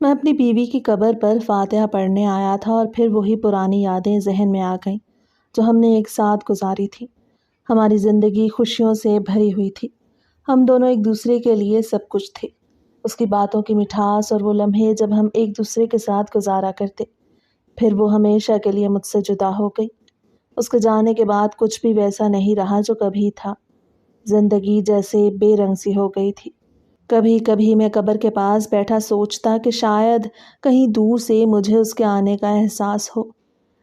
میں اپنی بیوی کی قبر پر فاتحہ پڑھنے آیا تھا اور پھر وہی پرانی یادیں ذہن میں آ گئیں جو ہم نے ایک ساتھ گزاری تھی۔ ہماری زندگی خوشیوں سے بھری ہوئی تھی، ہم دونوں ایک دوسرے کے لیے سب کچھ تھے۔ اس کی باتوں کی مٹھاس اور وہ لمحے جب ہم ایک دوسرے کے ساتھ گزارا کرتے۔ پھر وہ ہمیشہ کے لیے مجھ سے جدا ہو گئی۔ اس کے جانے کے بعد کچھ بھی ویسا نہیں رہا جو کبھی تھا۔ زندگی جیسے بے رنگ سی ہو گئی تھی۔ کبھی کبھی میں قبر کے پاس بیٹھا سوچتا کہ شاید کہیں دور سے مجھے اس کے آنے کا احساس ہو۔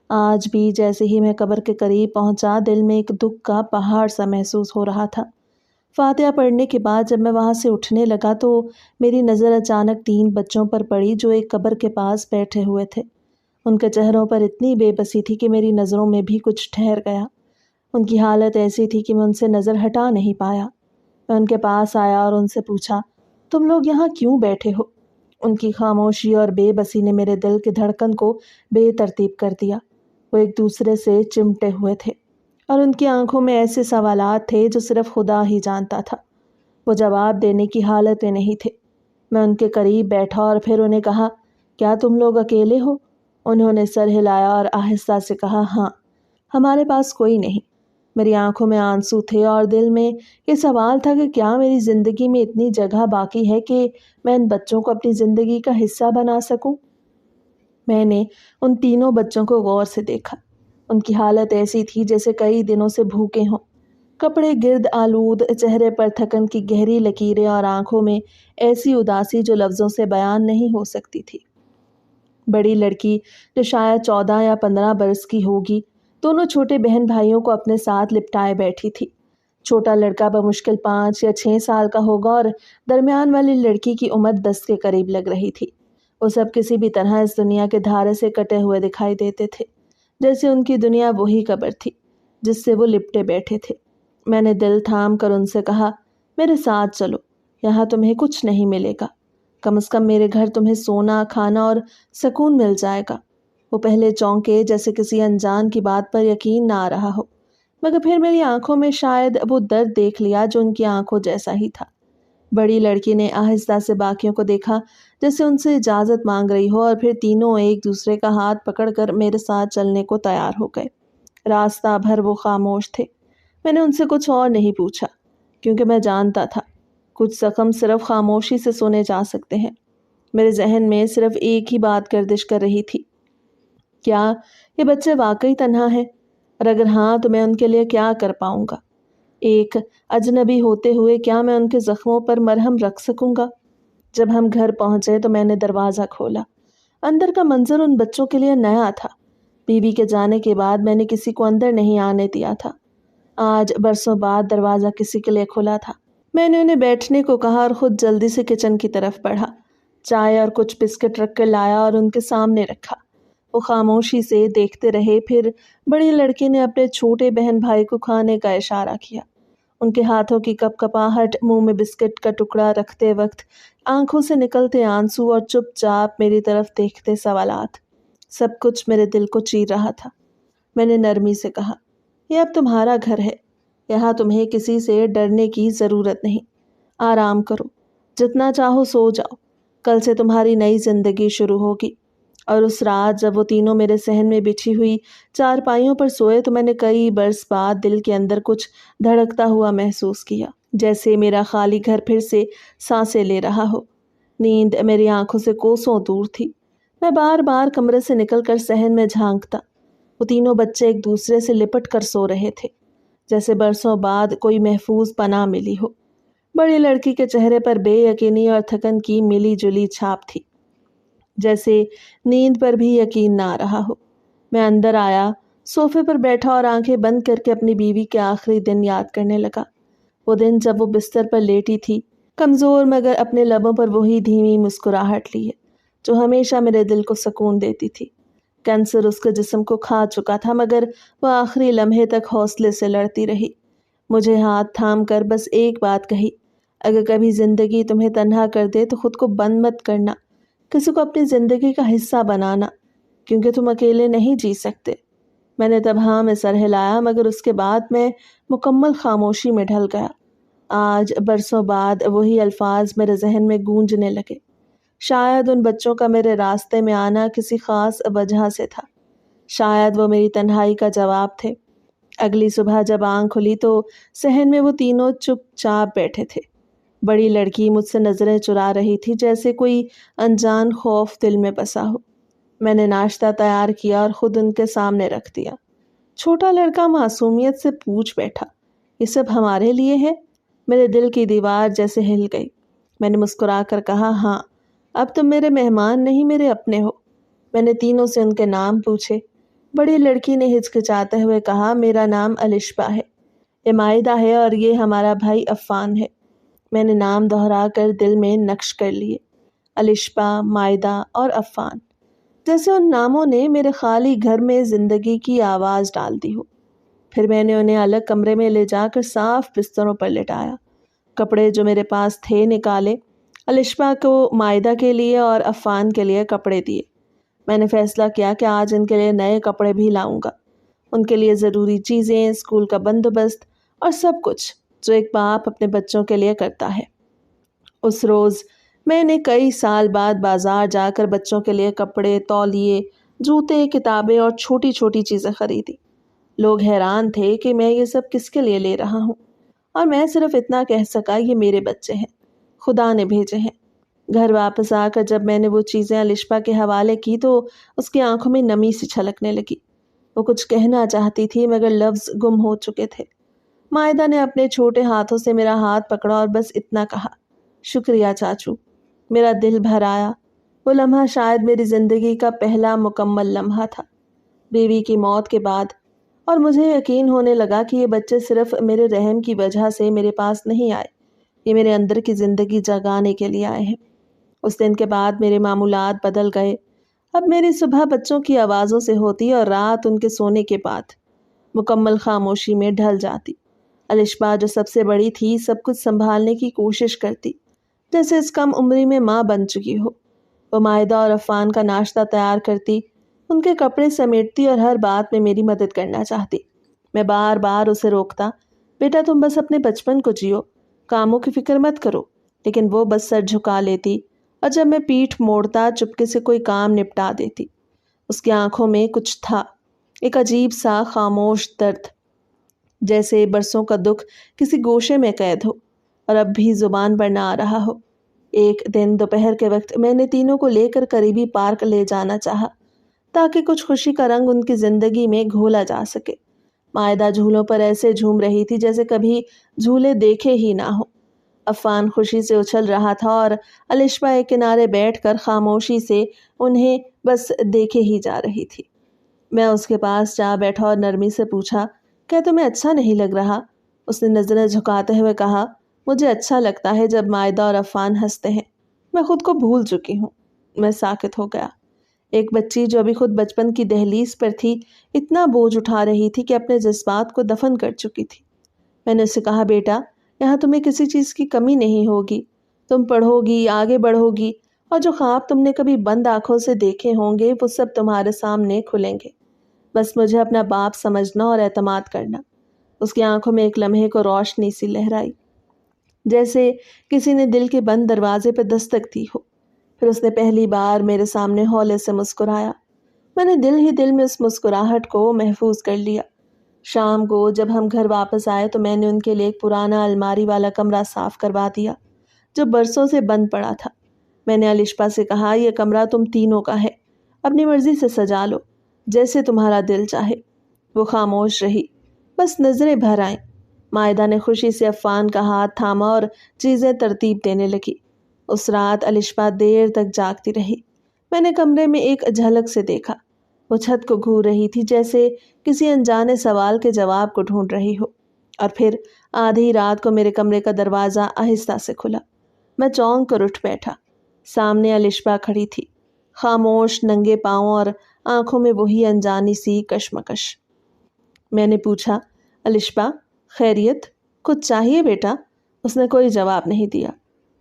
آج بھی جیسے ہی میں قبر کے قریب پہنچا دل میں ایک دکھ کا پہاڑ سا محسوس ہو رہا تھا۔ فاتحہ پڑھنے کے بعد جب میں وہاں سے اٹھنے لگا تو میری نظر اچانک 3 بچوں پر پڑی جو ایک قبر کے پاس بیٹھے ہوئے تھے۔ ان کے چہروں پر اتنی بے بسی تھی کہ میری نظروں میں بھی کچھ ٹھہر گیا۔ ان کی حالت ایسی تھی کہ میں ان سے نظر ہٹا نہیں پایا۔ میں ان کے پاس آیا اور ان سے پوچھا، تم لوگ یہاں کیوں بیٹھے ہو؟ ان کی خاموشی اور بے بسی نے میرے دل کی دھڑکن کو بے ترتیب کر دیا۔ وہ ایک دوسرے سے چمٹے ہوئے تھے اور ان کی آنکھوں میں ایسے سوالات تھے جو صرف خدا ہی جانتا تھا۔ وہ جواب دینے کی حالت میں نہیں تھے۔ میں ان کے قریب بیٹھا اور پھر انہیں کہا، کیا تم لوگ اکیلے ہو؟ انہوں نے سر ہلایا اور آہستہ سے کہا، ہاں، ہمارے پاس کوئی نہیں۔ میری آنکھوں میں آنسو تھے اور دل میں یہ سوال تھا کہ کیا میری زندگی میں اتنی جگہ باقی ہے کہ میں ان بچوں کو اپنی زندگی کا حصہ بنا سکوں؟ میں نے ان تینوں بچوں کو غور سے دیکھا۔ ان کی حالت ایسی تھی جیسے کئی دنوں سے بھوکے ہوں۔ کپڑے گرد آلود، چہرے پر تھکن کی گہری لکیریں اور آنکھوں میں ایسی اداسی جو لفظوں سے بیان نہیں ہو سکتی تھی۔ بڑی لڑکی جو شاید 14 یا 15 برس کی ہوگی، دونوں چھوٹے بہن بھائیوں کو اپنے ساتھ لپٹائے بیٹھی تھی۔ چھوٹا لڑکا بمشکل 5 یا 6 سال کا ہوگا اور درمیان والی لڑکی کی عمر 10 کے قریب لگ رہی تھی۔ وہ سب کسی بھی طرح اس دنیا کے دھارے سے کٹے ہوئے دکھائی دیتے تھے، جیسے ان کی دنیا وہی قبر تھی جس سے وہ لپٹے بیٹھے تھے۔ میں نے دل تھام کر ان سے کہا، میرے ساتھ چلو، یہاں تمہیں کچھ نہیں ملے گا، کم از کم میرے گھر تمہیں سونا، کھانا اور سکون مل جائے گا۔ وہ پہلے چونکے جیسے کسی انجان کی بات پر یقین نہ آ رہا ہو، مگر پھر میری آنکھوں میں شاید وہ درد دیکھ لیا جو ان کی آنکھوں جیسا ہی تھا۔ بڑی لڑکی نے آہستہ سے باقیوں کو دیکھا جیسے ان سے اجازت مانگ رہی ہو، اور پھر تینوں ایک دوسرے کا ہاتھ پکڑ کر میرے ساتھ چلنے کو تیار ہو گئے۔ راستہ بھر وہ خاموش تھے۔ میں نے ان سے کچھ اور نہیں پوچھا کیونکہ میں جانتا تھا کچھ زخم صرف خاموشی سے سنے جا سکتے ہیں۔ میرے ذہن میں صرف ایک ہی بات گردش کر رہی تھی، کیا یہ بچے واقعی تنہا ہیں؟ اور اگر ہاں تو میں ان کے لیے کیا کر پاؤں گا؟ ایک اجنبی ہوتے ہوئے کیا میں ان کے زخموں پر مرہم رکھ سکوں گا؟ جب ہم گھر پہنچے تو میں نے دروازہ کھولا۔ اندر کا منظر ان بچوں کے لیے نیا تھا۔ بیوی کے جانے کے بعد میں نے کسی کو اندر نہیں آنے دیا تھا۔ آج برسوں بعد دروازہ کسی کے لیے کھلا تھا۔ میں نے انہیں بیٹھنے کو کہا اور خود جلدی سے کچن کی طرف بڑھا۔ چائے اور کچھ بسکٹ رکھ کر لایا اور ان کے سامنے رکھا۔ وہ خاموشی سے دیکھتے رہے۔ پھر بڑی لڑکی نے اپنے چھوٹے بہن بھائی کو کھانے کا اشارہ کیا۔ ان کے ہاتھوں کی کپ کپاہٹ، منہ میں بسکٹ کا ٹکڑا رکھتے وقت آنکھوں سے نکلتے آنسو اور چپ چاپ میری طرف دیکھتے سوالات، سب کچھ میرے دل کو چیر رہا تھا۔ میں نے نرمی سے کہا، یہ اب تمہارا گھر ہے، یہاں تمہیں کسی سے ڈرنے کی ضرورت نہیں۔ آرام کرو، جتنا چاہو سو جاؤ، کل سے تمہاری نئی زندگی شروع ہوگی۔ اور اس رات جب وہ تینوں میرے صحن میں بچھی ہوئی چارپائیوں پر سوئے تو میں نے کئی برس بعد دل کے اندر کچھ دھڑکتا ہوا محسوس کیا، جیسے میرا خالی گھر پھر سے سانسیں لے رہا ہو۔ نیند میری آنکھوں سے کوسوں دور تھی۔ میں بار بار کمرے سے نکل کر صحن میں جھانکتا۔ وہ تینوں بچے ایک دوسرے سے لپٹ کر سو رہے تھے، جیسے برسوں بعد کوئی محفوظ پناہ ملی ہو۔ بڑی لڑکی کے چہرے پر بے یقینی اور تھکن کی ملی جلی چھاپ تھی، جیسے نیند پر بھی یقین نہ آ رہا ہو۔ میں اندر آیا، صوفے پر بیٹھا اور آنکھیں بند کر کے اپنی بیوی کے آخری دن یاد کرنے لگا۔ وہ دن جب وہ بستر پر لیٹی تھی، کمزور مگر اپنے لبوں پر وہی دھیمی مسکراہٹ لیے جو ہمیشہ میرے دل کو سکون دیتی تھی۔ کینسر اس کے جسم کو کھا چکا تھا مگر وہ آخری لمحے تک حوصلے سے لڑتی رہی۔ مجھے ہاتھ تھام کر بس ایک بات کہی، اگر کبھی زندگی تمہیں تنہا کر دے تو خود کو بند مت کرنا، کسی کو اپنی زندگی کا حصہ بنانا، کیونکہ تم اکیلے نہیں جی سکتے۔ میں نے تب ہاں میں سر ہلایا مگر اس کے بعد میں مکمل خاموشی میں ڈھل گیا۔ آج برسوں بعد وہی الفاظ میرے ذہن میں گونجنے لگے، شاید ان بچوں کا میرے راستے میں آنا کسی خاص وجہ سے تھا، شاید وہ میری تنہائی کا جواب تھے۔ اگلی صبح جب آنکھ کھلی تو صحن میں وہ تینوں چپ چاپ بیٹھے تھے۔ بڑی لڑکی مجھ سے نظریں چرا رہی تھی، جیسے کوئی انجان خوف دل میں بسا ہو۔ میں نے ناشتہ تیار کیا اور خود ان کے سامنے رکھ دیا۔ چھوٹا لڑکا معصومیت سے پوچھ بیٹھا، یہ سب ہمارے لیے ہے؟ میرے دل کی دیوار جیسے ہل گئی۔ میں نے مسکرا کر کہا، ہاں، اب تم میرے مہمان نہیں، میرے اپنے ہو۔ میں نے تینوں سے ان کے نام پوچھے۔ بڑی لڑکی نے ہچکچاتے ہوئے کہا، میرا نام الشبا ہے، یہ مائدہ ہے اور یہ ہمارا بھائی عفان ہے۔ میں نے نام دہرا کر دل میں نقش کر لیے، الشبا، مائدہ اور عفان، جیسے ان ناموں نے میرے خالی گھر میں زندگی کی آواز ڈال دی ہو۔ پھر میں نے انہیں الگ کمرے میں لے جا کر صاف بستروں پر لٹایا، کپڑے جو میرے پاس تھے نکالے، الشبا کو مائدہ کے لیے اور عفان کے لیے کپڑے دیے۔ میں نے فیصلہ کیا کہ آج ان کے لیے نئے کپڑے بھی لاؤں گا، ان کے لیے ضروری چیزیں، اسکول کا بندوبست اور سب کچھ جو ایک باپ اپنے بچوں کے لیے کرتا ہے۔ اس روز میں نے کئی سال بعد بازار جا کر بچوں کے لیے کپڑے، تولیے، جوتے، کتابیں اور چھوٹی چھوٹی چیزیں خریدی۔ لوگ حیران تھے کہ میں یہ سب کس کے لیے لے رہا ہوں، اور میں صرف اتنا کہہ سکا، یہ میرے بچے ہیں، خدا نے بھیجے ہیں۔ گھر واپس آ کر جب میں نے وہ چیزیں الشبا کے حوالے کی تو اس کی آنکھوں میں نمی سی چھلکنے لگی۔ وہ کچھ کہنا چاہتی تھی مگر لفظ گم ہو چکے تھے۔ مائدہ نے اپنے چھوٹے ہاتھوں سے میرا ہاتھ پکڑا اور بس اتنا کہا، شکریہ چاچو۔ میرا دل بھر آیا۔ وہ لمحہ شاید میری زندگی کا پہلا مکمل لمحہ تھا، بیوی کی موت کے بعد، اور مجھے یقین ہونے لگا کہ یہ بچے صرف میرے رحم کی وجہ سے میرے پاس نہیں آئے، یہ میرے اندر کی زندگی جگانے کے لیے آئے ہیں۔ اس دن کے بعد میرے معمولات بدل گئے۔ اب میری صبح بچوں کی آوازوں سے ہوتی اور رات ان کے سونے کے بعد مکمل خاموشی میں ڈھل جاتی۔ الشبا جو سب سے بڑی تھی سب کچھ سنبھالنے کی کوشش کرتی، جیسے اس کم عمری میں ماں بن چکی ہو۔ وہ مائدہ اور عفان کا ناشتہ تیار کرتی، ان کے کپڑے سمیٹتی اور ہر بات میں میری مدد کرنا چاہتی۔ میں بار بار اسے روکتا، بیٹا تم بس اپنے بچپن کو جیو، کاموں کی فکر مت کرو، لیکن وہ بس سر جھکا لیتی، اور جب میں پیٹھ موڑتا چپکے سے کوئی کام نپٹا دیتی۔ اس کی آنکھوں میں کچھ تھا، ایک عجیب سا خاموش درد، جیسے برسوں کا دکھ کسی گوشے میں قید ہو اور اب بھی زبان پر نہ آ رہا ہو۔ ایک دن دوپہر کے وقت میں نے تینوں کو لے کر قریبی پارک لے جانا چاہا تاکہ کچھ خوشی کا رنگ ان کی زندگی میں گھولا جا سکے۔ مائدہ جھولوں پر ایسے جھوم رہی تھی جیسے کبھی جھولے دیکھے ہی نہ ہو۔ عفان خوشی سے اچھل رہا تھا اور الشبا ایک کنارے بیٹھ کر خاموشی سے انہیں بس دیکھے ہی جا رہی تھی۔ میں اس کے پاس جا بیٹھا اور نرمی سے پوچھا، کیا تمہیں اچھا نہیں لگ رہا؟ اس نے نظریں جھکاتے ہوئے کہا، مجھے اچھا لگتا ہے جب مائدہ اور عفان ہنستے ہیں، میں خود کو بھول چکی ہوں۔ میں ساکت ہو گیا۔ ایک بچی جو ابھی خود بچپن کی دہلیز پر تھی اتنا بوجھ اٹھا رہی تھی کہ اپنے جذبات کو دفن کر چکی تھی۔ میں نے اسے کہا، بیٹا یہاں تمہیں کسی چیز کی کمی نہیں ہوگی، تم پڑھو گی، آگے بڑھو گی، اور جو خواب تم نے کبھی بند آنکھوں سے دیکھے ہوں گے وہ سب تمہارے سامنے کھلیں گے، بس مجھے اپنا باپ سمجھنا اور اعتماد کرنا۔ اس کی آنکھوں میں ایک لمحے کو روشنی سی لہرائی، جیسے کسی نے دل کے بند دروازے پہ دستک دی ہو۔ پھر اس نے پہلی بار میرے سامنے ہولے سے مسکرایا۔ میں نے دل ہی دل میں اس مسکراہٹ کو محفوظ کر لیا۔ شام کو جب ہم گھر واپس آئے تو میں نے ان کے لیے ایک پرانا الماری والا کمرہ صاف کروا دیا جو برسوں سے بند پڑا تھا۔ میں نے الشبا سے کہا، یہ کمرہ تم تینوں کا ہے، اپنی مرضی سے سجا لو، جیسے تمہارا دل چاہے۔ وہ خاموش رہی، بس نظریں بھر آئیں۔ مائدہ نے خوشی سے عفان کا ہاتھ تھاما اور چیزیں ترتیب دینے لگی۔ اس رات الشبا دیر تک جاگتی رہی۔ میں نے کمرے میں ایک جھلک سے دیکھا، وہ چھت کو گھور رہی تھی جیسے کسی انجانے سوال کے جواب کو ڈھونڈ رہی ہو۔ اور پھر آدھی رات کو میرے کمرے کا دروازہ آہستہ سے کھلا۔ میں چونک کر اٹھ بیٹھا۔ سامنے الشبا کھڑی تھی، خاموش، ننگے پاؤں اور آنکھوں میں وہی انجانی سی کشمکش۔ میں نے پوچھا، الشبا خیریت؟ کچھ چاہیے بیٹا؟ اس نے کوئی جواب نہیں دیا،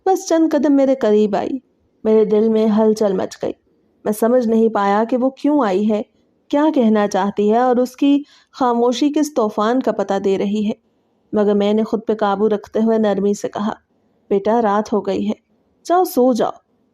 بس چند قدم میرے قریب آئی۔ میرے دل میں ہلچل مچ گئی۔ میں سمجھ نہیں پایا کہ وہ کیوں آئی ہے، کیا کہنا چاہتی ہے، اور اس کی خاموشی کس طوفان کا پتہ دے رہی ہے، مگر میں نے خود پہ قابو رکھتے ہوئے نرمی سے کہا، بیٹا رات ہو گئی ہے، جاؤ سو جاؤ،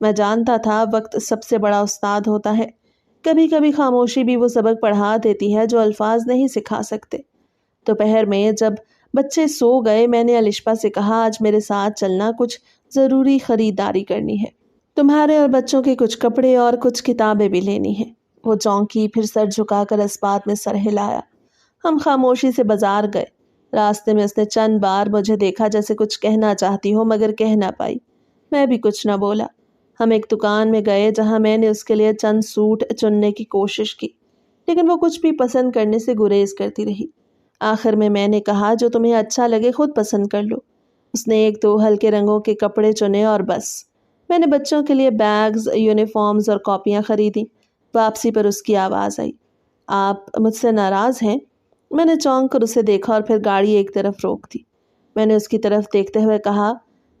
میں جانتا تھا وقت سب سے بڑا استاد ہوتا ہے، کبھی کبھی خاموشی بھی وہ سبق پڑھا دیتی ہے جو الفاظ نہیں سکھا سکتے۔ دوپہر میں جب بچے سو گئے میں نے الشپا سے کہا، آج میرے ساتھ چلنا، کچھ ضروری خریداری کرنی ہے، تمہارے اور بچوں کے کچھ کپڑے اور کچھ کتابیں بھی لینی ہیں۔ وہ چونکی، پھر سر جھکا کر اسبات میں سر ہلایا۔ ہم خاموشی سے بازار گئے۔ راستے میں اس نے چند بار مجھے دیکھا جیسے کچھ کہنا چاہتی ہو مگر کہہ نہ پائی۔ میں بھی کچھ نہ بولا۔ ہم ایک دکان میں گئے جہاں میں نے اس کے لیے چند سوٹ چننے کی کوشش کی، لیکن وہ کچھ بھی پسند کرنے سے گریز کرتی رہی۔ آخر میں نے کہا، جو تمہیں اچھا لگے خود پسند کر لو۔ اس نے ایک دو ہلکے رنگوں کے کپڑے چنے اور بس۔ میں نے بچوں کے لیے بیگز، یونیفارمز اور کاپیاں خریدیں۔ واپسی پر اس کی آواز آئی، آپ مجھ سے ناراض ہیں؟ میں نے چونک کر اسے دیکھا اور پھر گاڑی ایک طرف روک دی۔ میں نے اس کی طرف دیکھتے ہوئے کہا،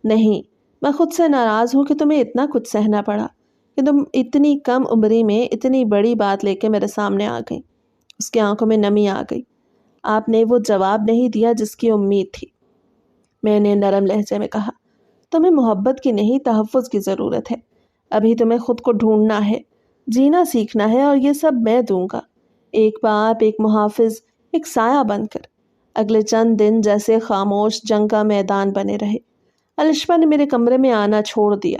نہیں، میں خود سے ناراض ہوں کہ تمہیں اتنا کچھ سہنا پڑا، کہ تم اتنی کم عمری میں اتنی بڑی بات لے کے میرے سامنے آ گئی۔ اس کی آنکھوں میں نمی آ گئی۔ آپ نے وہ جواب نہیں دیا جس کی امید تھی۔ میں نے نرم لہجے میں کہا، تمہیں محبت کی نہیں، تحفظ کی ضرورت ہے۔ ابھی تمہیں خود کو ڈھونڈنا ہے، جینا سیکھنا ہے، اور یہ سب میں دوں گا، ایک باپ، ایک محافظ، ایک سایہ بن کر۔ اگلے چند دن جیسے خاموش جنگ کا میدان بنے رہے۔ الشپا نے میرے کمرے میں آنا چھوڑ دیا۔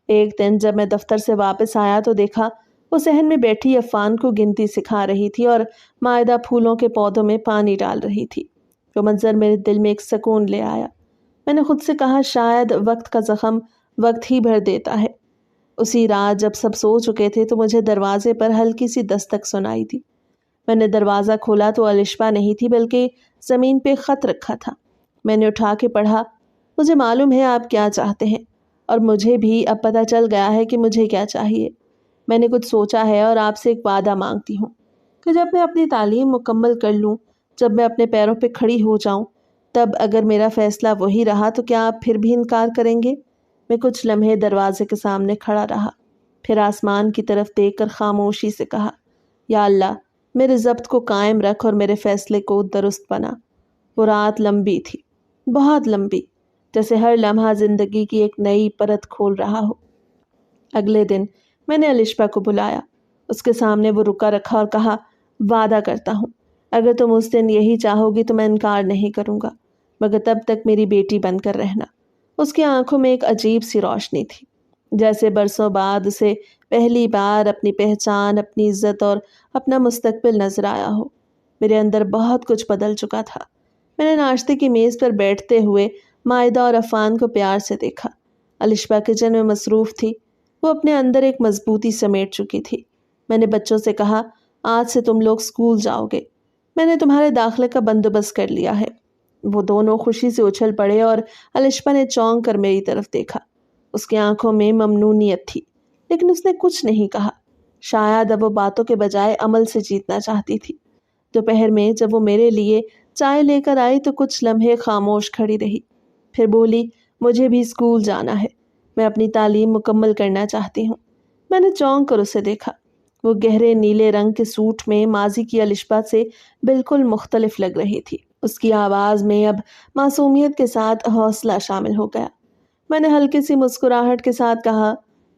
ایک دن جب میں دفتر سے واپس آیا تو دیکھا وہ صحن میں بیٹھی عفان کو گنتی سکھا رہی تھی اور مائدہ پھولوں کے پودوں میں پانی ڈال رہی تھی۔ وہ منظر میرے دل میں ایک سکون لے آیا۔ میں نے خود سے کہا، شاید وقت کا زخم وقت ہی بھر دیتا ہے۔ اسی رات جب سب سو چکے تھے تو مجھے دروازے پر ہلکی سی دستک سنائی دی۔ میں نے دروازہ کھولا تو الشپا نہیں تھی بلکہ زمین پہ خط رکھا تھا۔ میں نے اٹھا کے پڑھا، مجھے معلوم ہے آپ کیا چاہتے ہیں، اور مجھے بھی اب پتہ چل گیا ہے کہ مجھے کیا چاہیے۔ میں نے کچھ سوچا ہے اور آپ سے ایک وعدہ مانگتی ہوں کہ جب میں اپنی تعلیم مکمل کر لوں، جب میں اپنے پیروں پہ کھڑی ہو جاؤں، تب اگر میرا فیصلہ وہی رہا تو کیا آپ پھر بھی انکار کریں گے؟ میں کچھ لمحے دروازے کے سامنے کھڑا رہا، پھر آسمان کی طرف دیکھ کر خاموشی سے کہا، یا اللہ، میرے ضبط کو قائم رکھ اور میرے فیصلے کو درست بنا۔ وہ رات لمبی تھی، بہت لمبی، جیسے ہر لمحہ زندگی کی ایک نئی پرت کھول رہا ہو۔ اگلے دن میں نے الشپا کو بلایا۔ اس کے سامنے وہ رکا رکھا اور کہا، وعدہ کرتا ہوں اگر تم اس دن یہی چاہو گی تو میں انکار نہیں کروں گا، مگر تب تک میری بیٹی بن کر رہنا۔ اس کی آنکھوں میں ایک عجیب سی روشنی تھی، جیسے برسوں بعد اسے پہلی بار اپنی پہچان، اپنی عزت اور اپنا مستقبل نظر آیا ہو۔ میرے اندر بہت کچھ بدل چکا تھا۔ میں نے ناشتے کی میز پر بیٹھتے ہوئے مائدہ اور عفان کو پیار سے دیکھا۔ الشپا کچن میں مصروف تھی، وہ اپنے اندر ایک مضبوطی سمیٹ چکی تھی۔ میں نے بچوں سے کہا، آج سے تم لوگ اسکول جاؤ گے، میں نے تمہارے داخلے کا بندوبست کر لیا ہے۔ وہ دونوں خوشی سے اچھل پڑے اور الشپا نے چونک کر میری طرف دیکھا۔ اس کی آنکھوں میں ممنونیت تھی، لیکن اس نے کچھ نہیں کہا۔ شاید اب وہ باتوں کے بجائے عمل سے جیتنا چاہتی تھی۔ دوپہر میں جب وہ میرے لیے چائے لے کر آئی تو کچھ لمحے خاموش کھڑی رہی، پھر بولی، مجھے بھی اسکول جانا ہے، میں اپنی تعلیم مکمل کرنا چاہتی ہوں۔ میں نے چونک کر اسے دیکھا۔ وہ گہرے نیلے رنگ کے سوٹ میں ماضی کی الشپا سے بالکل مختلف لگ رہی تھی۔ اس کی آواز میں اب معصومیت کے ساتھ حوصلہ شامل ہو گیا۔ میں نے ہلکی سی مسکراہٹ کے ساتھ کہا،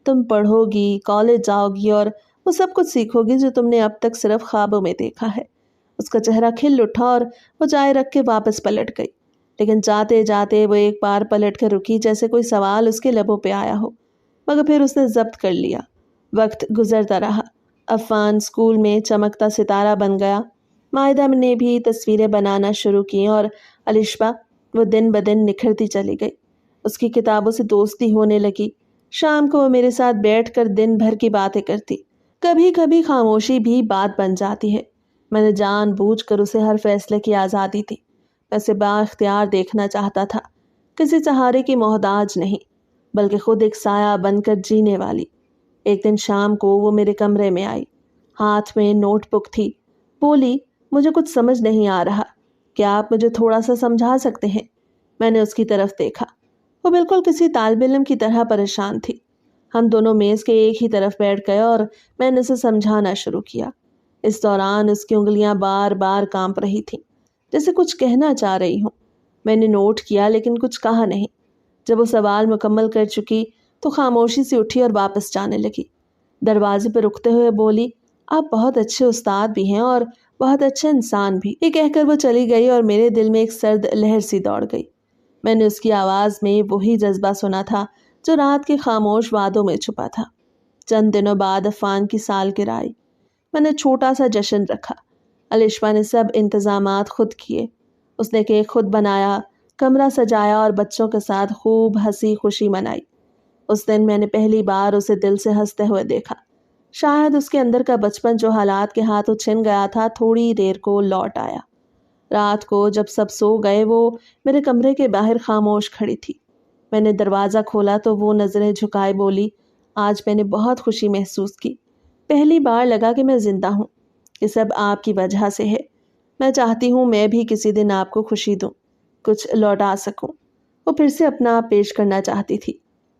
تم پڑھو گی، کالج جاؤ گی اور وہ سب کچھ سیکھو گی جو تم نے اب تک صرف خوابوں میں دیکھا ہے۔ اس کا چہرہ کھل اٹھا اور وہ چائے رکھ کے واپس پلٹ گئی، لیکن جاتے جاتے وہ ایک بار پلٹ کر رکی جیسے کوئی سوال اس کے لبوں پہ آیا ہو، مگر پھر اس نے ضبط کر لیا۔ وقت گزرتا رہا۔ عفان اسکول میں چمکتا ستارہ بن گیا، مائدہ نے بھی تصویریں بنانا شروع کی اور الشپا وہ دن بدن نکھرتی چلی گئی۔ اس کی کتابوں سے دوستی ہونے لگی۔ شام کو وہ میرے ساتھ بیٹھ کر دن بھر کی باتیں کرتی۔ کبھی کبھی خاموشی بھی بات بن جاتی ہے۔ میں نے جان بوجھ کر اسے ہر فیصلے کی آزادی دی۔ میں اسے با اختیار دیکھنا چاہتا تھا، کسی سہارے کی محتاج نہیں، بلکہ خود ایک سایہ بن کر جینے والی۔ ایک دن شام کو وہ میرے کمرے میں آئی، ہاتھ میں نوٹ بک تھی۔ بولی، مجھے کچھ سمجھ نہیں آ رہا، کیا آپ مجھے تھوڑا سا سمجھا سکتے ہیں؟ میں نے اس کی طرف دیکھا۔ وہ بالکل کسی طالب علم کی طرح پریشان تھی۔ ہم دونوں میز کے ایک ہی طرف بیٹھ گئے اور میں نے اسے سمجھانا شروع کیا۔ اس دوران اس کی انگلیاں بار بار کانپ رہی تھیں، جیسے کچھ کہنا چاہ رہی ہوں۔ میں نے نوٹ کیا لیکن کچھ کہا نہیں۔ جب وہ سوال مکمل کر چکی تو خاموشی سے اٹھی اور واپس جانے لگی۔ دروازے پر رکتے ہوئے بولی، آپ بہت اچھے استاد بھی ہیں اور بہت اچھے انسان بھی۔ یہ کہہ کر وہ چلی گئی اور میرے دل میں ایک سرد لہر سی دوڑ گئی۔ میں نے اس کی آواز میں وہی جذبہ سنا تھا جو رات کے خاموش وادوں میں چھپا تھا۔ چند دنوں بعد عفان کی سالگرہ آئی۔ میں نے چھوٹا سا جشن رکھا۔ الشبا نے سب انتظامات خود کیے۔ اس نے کیک خود بنایا، کمرہ سجایا اور بچوں کے ساتھ خوب ہنسی خوشی منائی۔ اس دن میں نے پہلی بار اسے دل سے ہنستے ہوئے دیکھا۔ شاید اس کے اندر کا بچپن جو حالات کے ہاتھوں چھن گیا تھا تھوڑی دیر کو لوٹ آیا۔ رات کو جب سب سو گئے وہ میرے کمرے کے باہر خاموش کھڑی تھی۔ میں نے دروازہ کھولا تو وہ نظریں جھکائے بولی، آج میں نے بہت خوشی محسوس کی۔ پہلی بار لگا کہ میں زندہ ہوں۔ یہ سب آپ کی وجہ سے ہے۔ میں چاہتی ہوں میں بھی کسی دن آپ کو خوشی دوں، کچھ لوٹا سکوں۔ وہ پھر سے اپنا آپ پیش کرنا چاہتی تھی۔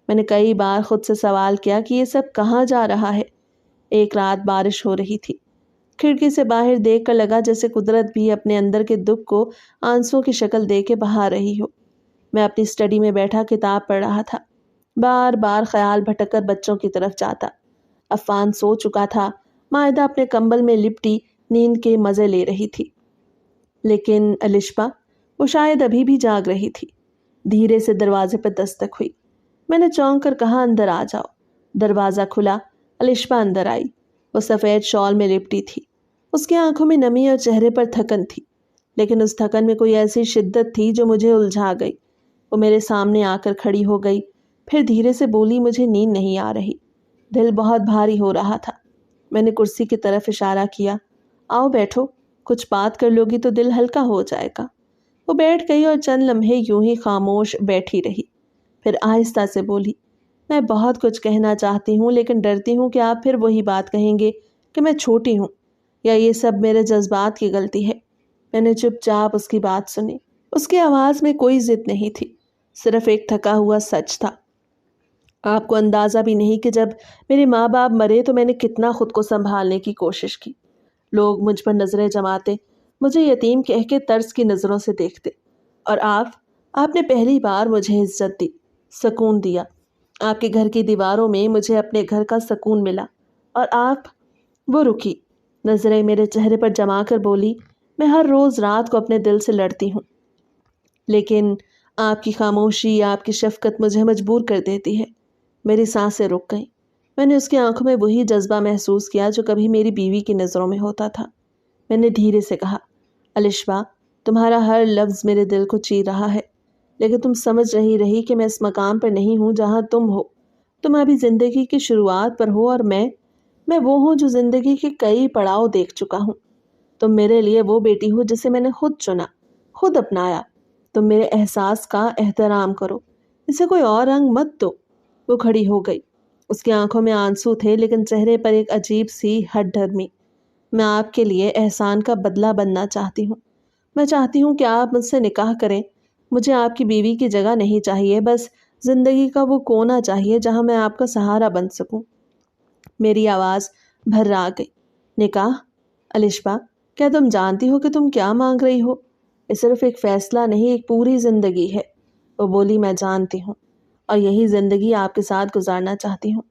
میں نے کئی بار خود سے سوال کیا کہ یہ سب کہاں جا رہا ہے۔ ایک رات بارش ہو رہی تھی۔ کھڑکی سے باہر دیکھ کر لگا جیسے قدرت بھی اپنے اندر کے دکھ کو آنسوں کی شکل دے کے بہا رہی ہو۔ میں اپنی اسٹڈی میں بیٹھا کتاب پڑھ رہا تھا۔ بار بار خیال بھٹک کر بچوں کی طرف جاتا۔ عفان سو چکا تھا۔ مائدہ اپنے کمبل میں لپٹی نیند کے مزے لے رہی تھی۔ لیکن الشبا، وہ شاید ابھی بھی جاگ رہی تھی۔ دھیرے سے دروازے پر دستک ہوئی۔ میں نے چونک کر کہا، اندر آ جاؤ۔ دروازہ کھلا۔ الشبا اندر آئی۔ وہ سفید شال میں لپٹی تھی۔ اس کی آنکھوں میں نمی اور چہرے پر تھکن تھی، لیکن اس تھکن میں کوئی ایسی شدت تھی جو مجھے الجھا گئی۔ وہ میرے سامنے آ کر کھڑی ہو گئی، پھر دھیرے سے بولی، مجھے نیند نہیں آ رہی، دل بہت بھاری ہو رہا تھا۔ میں نے کرسی کی طرف اشارہ کیا۔ آؤ بیٹھو، کچھ بات کر لو گی تو دل ہلکا ہو جائے گا۔ وہ بیٹھ گئی اور چند لمحے یوں ہی خاموش بیٹھی رہی، پھر آہستہ سے بولی، میں بہت کچھ کہنا چاہتی ہوں لیکن ڈرتی ہوں کہ آپ پھر وہی بات کہیں گے کہ میں چھوٹی ہوں یا یہ سب میرے جذبات کی غلطی ہے۔ میں نے چپ چاپ اس کی بات سنی۔ اس کی آواز میں کوئی ضد نہیں تھی، صرف ایک تھکا ہوا سچ تھا۔ آپ کو اندازہ بھی نہیں کہ جب میرے ماں باپ مرے تو میں نے کتنا خود کو سنبھالنے کی کوشش کی۔ لوگ مجھ پر نظریں جماتے، مجھے یتیم کہہ کے طرز کی نظروں سے دیکھتے، اور آپ نے پہلی بار مجھے عزت دی، سکون دیا۔ آپ کے گھر کی دیواروں میں مجھے اپنے گھر کا سکون ملا، اور آپ… وہ رکی، نظریں میرے چہرے پر جما کر بولی، میں ہر روز رات کو اپنے دل سے لڑتی ہوں، لیکن آپ کی خاموشی، آپ کی شفقت مجھے مجبور کر دیتی ہے۔ میری سانسیں رک گئیں۔ میں نے اس کی آنکھوں میں وہی جذبہ محسوس کیا جو کبھی میری بیوی کی نظروں میں ہوتا تھا۔ میں نے دھیرے سے کہا، الشبا، تمہارا ہر لفظ میرے دل کو چیر رہا ہے، لیکن تم سمجھ رہی کہ میں اس مقام پر نہیں ہوں جہاں تم ہو۔ تم ابھی زندگی کی شروعات پر ہو اور میں وہ ہوں جو زندگی کے کئی پڑاؤ دیکھ چکا ہوں۔ تم میرے لیے وہ بیٹی ہو جسے میں نے خود چنا، خود اپنایا۔ تم میرے احساس کا احترام کرو، اسے کوئی اور رنگ مت دو۔ وہ کھڑی ہو گئی۔ اس کی آنکھوں میں آنسو تھے لیکن چہرے پر ایک عجیب سی ہٹ ڈھرمی۔ میں آپ کے لیے احسان کا بدلہ بننا چاہتی ہوں۔ میں چاہتی ہوں کہ آپ مجھ سے نکاح کریں۔ مجھے آپ کی بیوی کی جگہ نہیں چاہیے، بس زندگی کا وہ کونا چاہیے جہاں میں آپ کا سہارا بن سکوں۔ میری آواز بھرا گئی۔ نکاح؟ الشبا، کیا تم جانتی ہو کہ تم کیا مانگ رہی ہو؟ یہ صرف ایک فیصلہ نہیں، ایک پوری زندگی ہے۔ وہ بولی، میں جانتی ہوں، اور یہی زندگی آپ کے ساتھ گزارنا چاہتی ہوں۔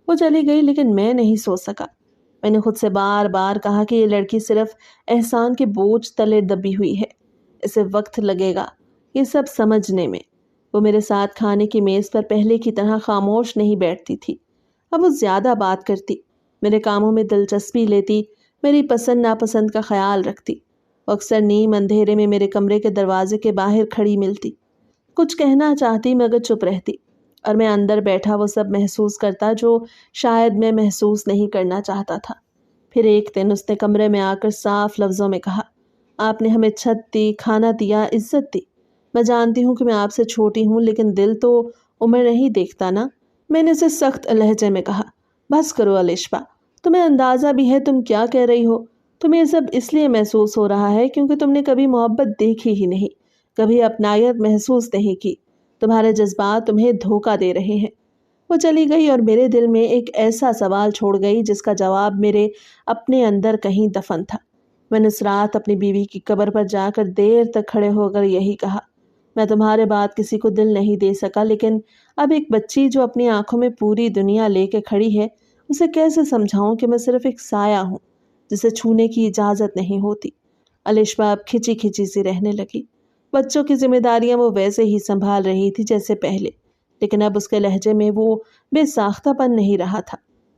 وہ چلی گئی لیکن میں نہیں سو سکا۔ میں نے خود سے بار بار کہا کہ یہ لڑکی صرف احسان کے بوجھ تلے دبی ہوئی ہے، اسے وقت لگے گا یہ سب سمجھنے میں۔ وہ میرے ساتھ کھانے کی میز پر پہلے کی طرح خاموش نہیں بیٹھتی تھی، اب وہ زیادہ بات کرتی، میرے کاموں میں دلچسپی لیتی، میری پسند ناپسند کا خیال رکھتی۔ وہ اکثر نیم اندھیرے میں میرے کمرے کے دروازے کے باہر کھڑی ملتی، کچھ کہنا چاہتی مگر چپ رہتی، اور میں اندر بیٹھا وہ سب محسوس کرتا جو شاید میں محسوس نہیں کرنا چاہتا تھا۔ پھر ایک دن اس نے کمرے میں آ کر صاف لفظوں میں کہا، آپ نے ہمیں چھت دی، کھانا دیا، عزت دی۔ میں جانتی ہوں کہ میں آپ سے چھوٹی ہوں لیکن دل تو عمر نہیں دیکھتا نا۔ میں نے اسے سخت لہجے میں کہا، بس کرو الشبا، تمہیں اندازہ بھی ہے تم کیا کہہ رہی ہو؟ تمہیں یہ سب اس لیے محسوس ہو رہا ہے کیونکہ تم نے کبھی محبت دیکھی ہی نہیں، کبھی اپنائیت محسوس نہیں کی۔ تمہارے جذبات تمہیں دھوکہ دے رہے ہیں۔ وہ چلی گئی اور میرے دل میں ایک ایسا سوال چھوڑ گئی جس کا جواب میرے اپنے اندر کہیں دفن تھا۔ میں نے اس رات اپنی بیوی کی قبر پر جا کر دیر تک کھڑے ہو کر یہی کہا، میں تمہارے بعد کسی کو دل نہیں دے سکا، لیکن اب ایک بچی جو اپنی آنکھوں میں پوری دنیا لے کے کھڑی ہے، اسے کیسے سمجھاؤں کہ میں صرف ایک سایہ ہوں جسے چھونے کی اجازت نہیں ہوتی۔ الشبا اب کھچی کھچی سی رہنے لگی۔ بچوں کی ذمہ داریاں وہ ویسے ہی سنبھال رہی تھی جیسے پہلے، لیکن اب اس کے لہجے میں وہ بے ساختہ پن نہیں رہا تھا۔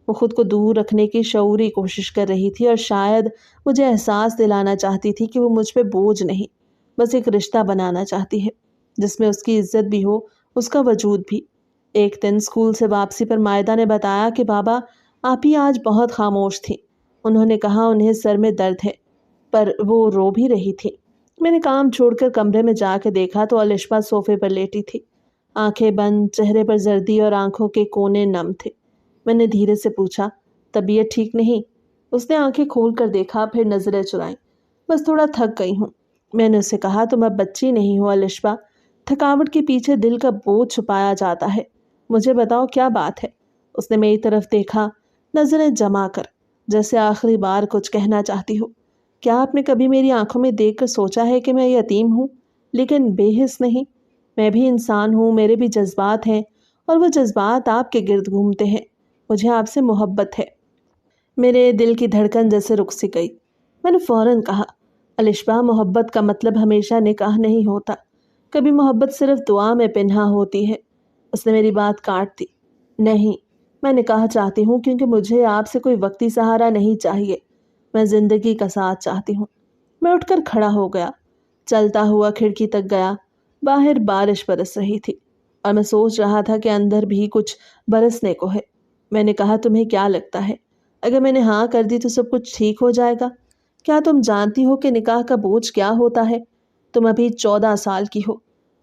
وہ خود کو دور رکھنے کی شعوری کوشش کر رہی تھی، اور شاید مجھے احساس دلانا چاہتی تھی کہ وہ مجھ پہ بوجھ نہیں، بس ایک رشتہ بنانا چاہتی ہے جس میں اس کی عزت بھی ہو، اس کا وجود بھی۔ ایک دن اسکول سے واپسی پر مائدہ نے بتایا کہ بابا آپ ہی آج بہت خاموش تھی۔ انہوں نے کہا انہیں سر میں درد ہے، پر وہ رو بھی رہی تھی۔ میں نے کام چھوڑ کر کمرے میں جا کے دیکھا تو الشبا صوفے پر لیٹی تھی، آنکھیں بند، چہرے پر زردی اور آنکھوں کے کونے نم تھے۔ میں نے دھیرے سے پوچھا، طبیعت ٹھیک نہیں؟ اس نے آنکھیں کھول کر دیکھا، پھر نظریں چرائیں۔ بس تھوڑا تھک گئی ہوں۔ میں نے اسے کہا، تم اب بچی نہیں ہو الشبا، تھکاوٹ کے پیچھے دل کا بوجھ چھپایا جاتا ہے۔ مجھے بتاؤ کیا بات ہے؟ اس نے میری طرف دیکھا، نظریں جما کر، جیسے آخری بار کچھ کہنا چاہتی ہو۔ کیا آپ نے کبھی میری آنکھوں میں دیکھ کر سوچا ہے کہ میں یتیم ہوں، لیکن بے حس نہیں؟ میں بھی انسان ہوں، میرے بھی جذبات ہیں، اور وہ جذبات آپ کے گرد گھومتے ہیں۔ مجھے آپ سے محبت ہے۔ میرے دل کی دھڑکن جیسے رک سی گئی۔ میں نے فوراً کہا، الشبا محبت کا مطلب ہمیشہ نکاح نہیں ہوتا، کبھی محبت صرف دعا میں پنہا ہوتی ہے۔ اس نے میری بات کاٹ دی۔ نہیں، میں نکاح چاہتی ہوں کیونکہ مجھے آپ سے کوئی وقتی سہارا نہیں چاہیے، میں زندگی کا ساتھ چاہتی ہوں۔ میں اٹھ کر کھڑا ہو گیا، چلتا ہوا کھڑکی تک گیا۔ باہر بارش برس رہی تھی، اور میں سوچ رہا تھا کہ اندر بھی کچھ برسنے کو ہے۔ میں نے کہا، تمہیں کیا لگتا ہے اگر میں نے ہاں کر دی تو سب کچھ ٹھیک ہو جائے گا؟ کیا تم جانتی ہو کہ نکاح کا بوجھ کیا ہوتا ہے؟ تم ابھی 14 سال کی ہو،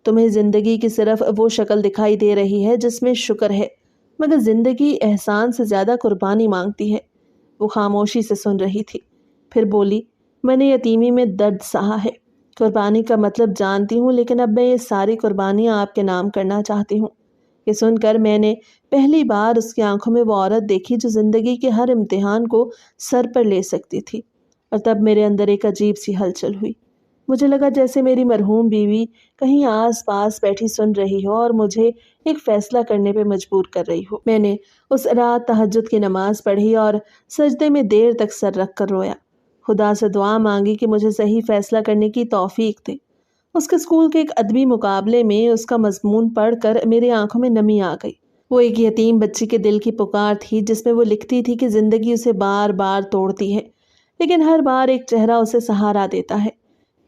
تمہیں زندگی کی صرف وہ شکل دکھائی دے رہی ہے جس میں شکر ہے، مگر زندگی احسان سے زیادہ قربانی مانگتی ہے۔ وہ خاموشی سے سن رہی تھی، پھر بولی، میں نے یتیمی میں درد سہا ہے، قربانی کا مطلب جانتی ہوں، لیکن اب میں یہ ساری قربانیاں آپ کے نام کرنا چاہتی ہوں۔ یہ سن کر میں نے پہلی بار اس کی آنکھوں میں وہ عورت دیکھی جو زندگی کے ہر امتحان کو سر پر لے سکتی تھی، اور تب میرے اندر ایک عجیب سی ہلچل ہوئی۔ مجھے لگا جیسے میری مرحوم بیوی کہیں آس پاس بیٹھی سن رہی ہو اور مجھے ایک فیصلہ کرنے پہ مجبور کر رہی ہو۔ میں نے اس رات تہجد کی نماز پڑھی اور سجدے میں دیر تک سر رکھ کر رویا، خدا سے دعا مانگی کہ مجھے صحیح فیصلہ کرنے کی توفیق دے۔ اس کے اسکول کے ایک ادبی مقابلے میں اس کا مضمون پڑھ کر میری آنکھوں میں نمی آ گئی۔ وہ ایک یتیم بچی کے دل کی پکار تھی جس میں وہ لکھتی تھی کہ زندگی اسے بار بار توڑتی ہے، لیکن ہر بار ایک چہرہ اسے سہارا دیتا ہے،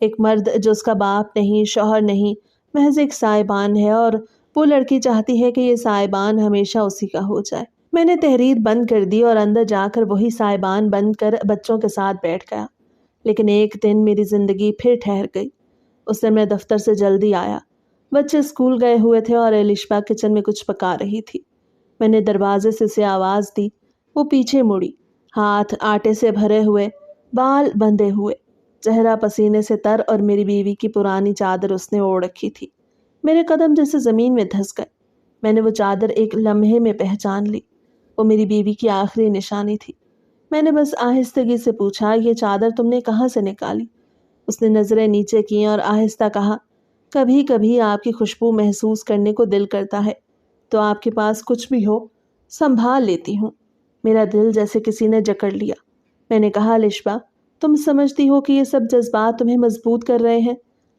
ایک مرد جو اس کا باپ نہیں، شوہر نہیں، محض ایک سائبان ہے، اور وہ لڑکی چاہتی ہے کہ یہ سائبان ہمیشہ اسی کا ہو جائے۔ میں نے تحریر بند کر دی اور اندر جا کر وہی سائبان بن کر بچوں کے ساتھ بیٹھ گیا۔ لیکن ایک دن میری زندگی پھر ٹھہر گئی۔ اس دن میں دفتر سے جلدی آیا، بچے اسکول گئے ہوئے تھے اور الشبا کچن میں کچھ پکا رہی تھی۔ میں نے دروازے سے اسے آواز دی، وہ پیچھے مڑی، ہاتھ آٹے سے بھرے ہوئے، بال بندھے ہوئے، چہرہ پسینے سے تر، اور میری بیوی کی پرانی چادر اس نے اوڑھ رکھی تھی۔ میرے قدم جیسے زمین میں دھس گئے۔ میں نے وہ چادر ایک لمحے میں پہچان لی، وہ میری بیوی کی آخری نشانی تھی۔ میں نے بس آہستگی سے پوچھا، یہ چادر تم نے کہاں سے نکالی؟ اس نے نظریں نیچے کیں اور آہستہ کہا، کبھی کبھی آپ کی خوشبو محسوس کرنے کو دل کرتا ہے، تو آپ کے پاس کچھ بھی ہو سنبھال لیتی ہوں۔ میرا دل جیسے کسی نے جکڑ لیا۔ میں نے کہا، الشبا تم سمجھتی ہو کہ یہ سب جذبات تمہیں مضبوط کر رہے ہیں،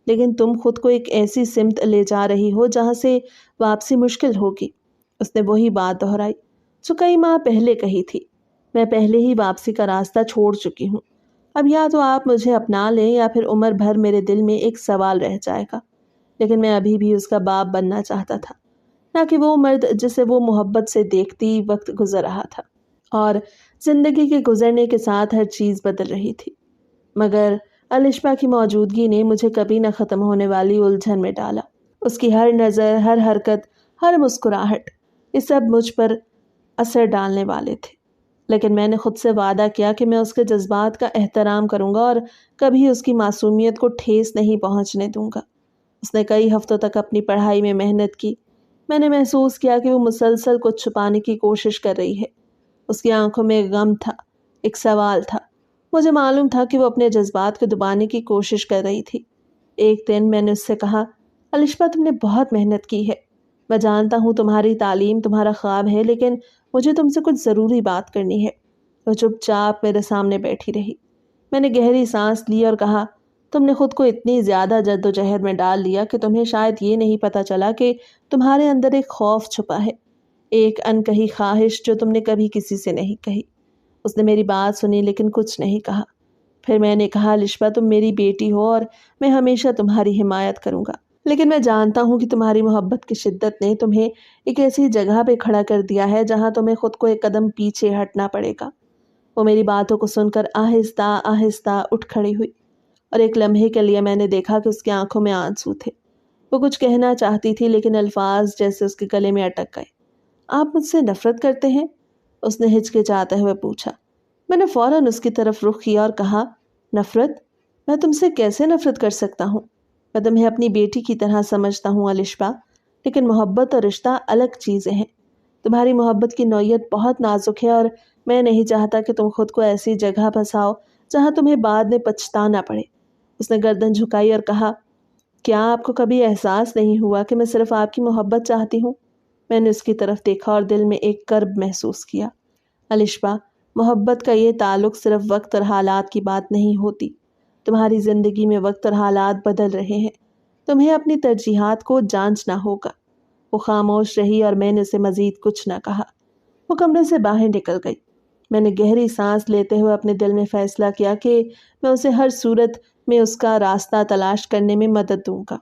لیکن تم خود کو ایک ایسی سمت لے جا رہی ہو جہاں سے واپسی مشکل ہوگی۔ اس نے وہی بات دہرائی جو کئی ماہ پہلے کہی تھی، میں پہلے ہی واپسی کا راستہ چھوڑ چکی ہوں۔ اب یا تو آپ مجھے اپنا لیں یا پھر عمر بھر میرے دل میں ایک سوال رہ جائے گا۔ لیکن میں ابھی بھی اس کا باپ بننا چاہتا تھا، نہ کہ وہ مرد جسے وہ محبت سے دیکھتی وقت گزر رہا تھا، اور زندگی کے گزرنے کے ساتھ ہر چیز بدل رہی تھی۔ مگر الشبا کی موجودگی نے مجھے کبھی نہ ختم ہونے والی الجھن میں ڈالا۔ اس کی ہر نظر، ہر حرکت، ہر مسکراہٹ، یہ سب مجھ پر اثر ڈالنے والے تھے۔ لیکن میں نے خود سے وعدہ کیا کہ میں اس کے جذبات کا احترام کروں گا اور کبھی اس کی معصومیت کو ٹھیس نہیں پہنچنے دوں گا۔ اس نے کئی ہفتوں تک اپنی پڑھائی میں محنت کی۔ میں نے محسوس کیا کہ وہ مسلسل کچھ چھپانے کی کوشش کر رہی ہے۔ اس کی آنکھوں میں ایک غم تھا، ایک سوال تھا۔ مجھے معلوم تھا کہ وہ اپنے جذبات کو دبانے کی کوشش کر رہی تھی۔ ایک دن میں نے اس سے کہا، الشبا تم نے بہت محنت کی ہے، میں جانتا ہوں تمہاری تعلیم تمہارا خواب ہے، لیکن مجھے تم سے کچھ ضروری بات کرنی ہے۔ وہ چپ چاپ میرے سامنے بیٹھی رہی۔ میں نے گہری سانس لی اور کہا، تم نے خود کو اتنی زیادہ جد و جہد میں ڈال لیا کہ تمہیں شاید یہ نہیں پتا چلا کہ تمہارے اندر ایک خوف چھپا ہے، ایک انکہی خواہش جو تم نے کبھی کسی سے نہیں کہی۔ اس نے میری بات سنی لیکن کچھ نہیں کہا۔ پھر میں نے کہا، الشبا تم میری بیٹی ہو اور میں ہمیشہ تمہاری حمایت کروں گا، لیکن میں جانتا ہوں کہ تمہاری محبت کی شدت نے تمہیں ایک ایسی جگہ پہ کھڑا کر دیا ہے جہاں تمہیں خود کو ایک قدم پیچھے ہٹنا پڑے گا۔ وہ میری باتوں کو سن کر آہستہ آہستہ اٹھ کھڑی ہوئی، اور ایک لمحے کے لیے میں نے دیکھا کہ اس کی آنکھوں میں آنسو تھے۔ وہ کچھ کہنا چاہتی تھی لیکن الفاظ جیسے اس کے گلے میں اٹک گئے۔ آپ مجھ سے نفرت کرتے ہیں؟ اس نے ہچکچاتے ہوئے پوچھا۔ میں نے فوراً اس کی طرف رخ کیا اور کہا، نفرت؟ میں تم سے کیسے نفرت کر سکتا ہوں؟ میں تمہیں اپنی بیٹی کی طرح سمجھتا ہوں الشبا، لیکن محبت اور رشتہ الگ چیزیں ہیں۔ تمہاری محبت کی نوعیت بہت نازک ہے اور میں نہیں چاہتا کہ تم خود کو ایسی جگہ پھنساؤ جہاں تمہیں بعد میں پچھتانا پڑے۔ اس نے گردن جھکائی اور کہا، کیا آپ کو کبھی احساس نہیں ہوا کہ میں صرف آپ کی محبت چاہتی ہوں؟ میں نے اس کی طرف دیکھا اور دل میں ایک کرب محسوس کیا۔ الشبا، محبت کا یہ تعلق صرف وقت اور حالات کی بات نہیں ہوتی۔ تمہاری زندگی میں وقت اور حالات بدل رہے ہیں، تمہیں اپنی ترجیحات کو جانچنا ہوگا۔ وہ خاموش رہی اور میں نے اسے مزید کچھ نہ کہا۔ وہ کمرے سے باہر نکل گئی۔ میں نے گہری سانس لیتے ہوئے اپنے دل میں فیصلہ کیا کہ میں اسے ہر صورت میں اس کا راستہ تلاش کرنے میں مدد دوں گا۔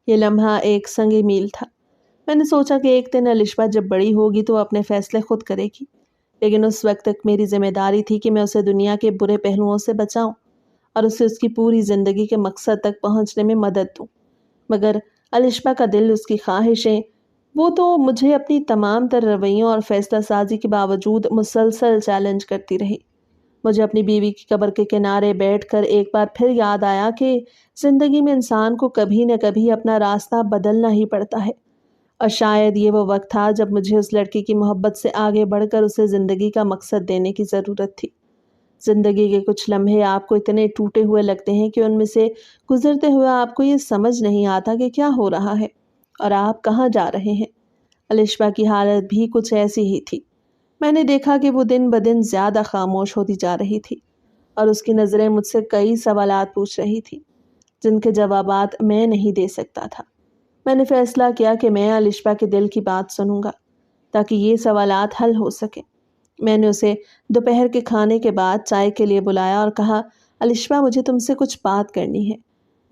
یہ لمحہ ایک سنگ میل تھا۔ میں نے سوچا کہ ایک دن الشبا جب بڑی ہوگی تو وہ اپنے فیصلے خود کرے گی، لیکن اس وقت تک میری ذمہ داری تھی کہ میں اسے دنیا کے برے پہلوؤں سے بچاؤں اور اسے اس کی پوری زندگی کے مقصد تک پہنچنے میں مدد دوں۔ مگر الشبا کا دل، اس کی خواہشیں، وہ تو مجھے اپنی تمام تر رویوں اور فیصلہ سازی کے باوجود مسلسل چیلنج کرتی رہی۔ مجھے اپنی بیوی کی قبر کے کنارے بیٹھ کر ایک بار پھر یاد آیا کہ زندگی میں انسان کو کبھی نہ کبھی اپنا راستہ بدلنا ہی پڑتا ہے، اور شاید یہ وہ وقت تھا جب مجھے اس لڑکی کی محبت سے آگے بڑھ کر اسے زندگی کا مقصد دینے کی ضرورت تھی۔ زندگی کے کچھ لمحے آپ کو اتنے ٹوٹے ہوئے لگتے ہیں کہ ان میں سے گزرتے ہوئے آپ کو یہ سمجھ نہیں آتا کہ کیا ہو رہا ہے اور آپ کہاں جا رہے ہیں۔ الشبا کی حالت بھی کچھ ایسی ہی تھی۔ میں نے دیکھا کہ وہ دن بدن زیادہ خاموش ہوتی جا رہی تھی، اور اس کی نظریں مجھ سے کئی سوالات پوچھ رہی تھی جن کے جوابات میں نہیں دے سکتا تھا۔ میں نے فیصلہ کیا کہ میں الشبا کے دل کی بات سنوں گا تاکہ یہ سوالات حل ہو سکیں۔ میں نے اسے دوپہر کے کھانے کے بعد چائے کے لیے بلایا اور کہا، الشبا مجھے تم سے کچھ بات کرنی ہے۔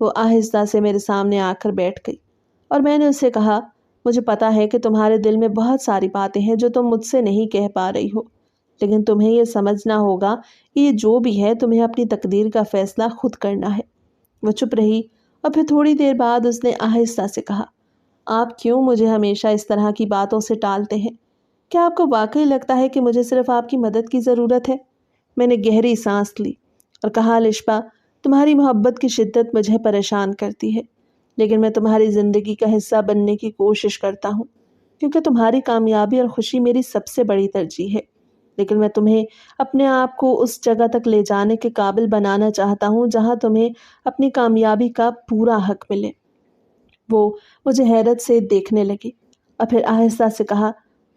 وہ آہستہ سے میرے سامنے آ کر بیٹھ گئی اور میں نے اسے کہا، مجھے پتا ہے کہ تمہارے دل میں بہت ساری باتیں ہیں جو تم مجھ سے نہیں کہہ پا رہی ہو، لیکن تمہیں یہ سمجھنا ہوگا کہ یہ جو بھی ہے تمہیں اپنی تقدیر کا فیصلہ خود کرنا ہے۔ وہ چپ رہی اور پھر تھوڑی دیر بعد اس نے آہستہ سے کہا، آپ کیوں مجھے ہمیشہ اس طرح کی باتوں سے ٹالتے ہیں؟ کیا آپ کو واقعی لگتا ہے کہ مجھے صرف آپ کی مدد کی ضرورت ہے؟ میں نے گہری سانس لی اور کہا، الشبا، تمہاری محبت کی شدت مجھے پریشان کرتی ہے، لیکن میں تمہاری زندگی کا حصہ بننے کی کوشش کرتا ہوں کیونکہ تمہاری کامیابی اور خوشی میری سب سے بڑی ترجیح ہے، لیکن میں تمہیں اپنے آپ کو اس جگہ تک لے جانے کے قابل بنانا چاہتا ہوں جہاں تمہیں اپنی کامیابی کا پورا حق ملے۔ وہ مجھے حیرت سے دیکھنے لگی اور پھر آہستہ سے کہا،